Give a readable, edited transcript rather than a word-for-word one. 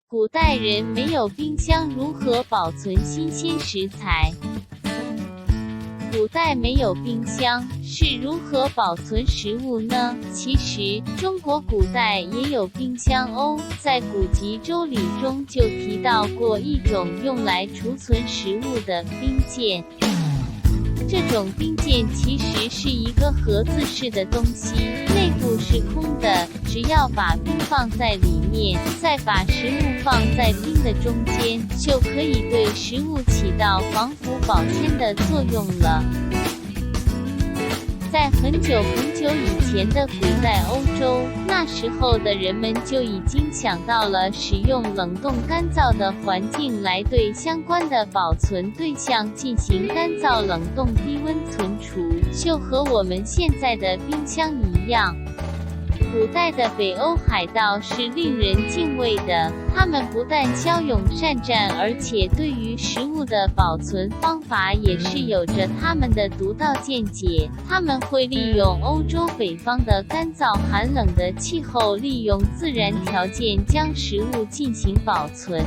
古代人没有冰箱，如何保存新鲜食材？古代没有冰箱，是如何保存食物呢？其实，中国古代也有冰箱哦，在古籍《周礼》中就提到过一种用来储存食物的冰鉴。这种冰鉴其实是一个盒子式的东西，内部是空的，只要把冰放在里面，再把食物放在冰的中间，就可以对食物起到防腐保鲜的作用了。在很久很久以前的古代欧洲，那时候的人们就已经想到了使用冷冻干燥的环境来对相关的保存对象进行干燥冷冻低温存储，就和我们现在的冰箱一样。古代的北欧海盗是令人敬畏的，他们不但骁勇善战，而且对于食物的保存方法也是有着他们的独到见解。他们会利用欧洲北方的干燥寒冷的气候，利用自然条件将食物进行保存。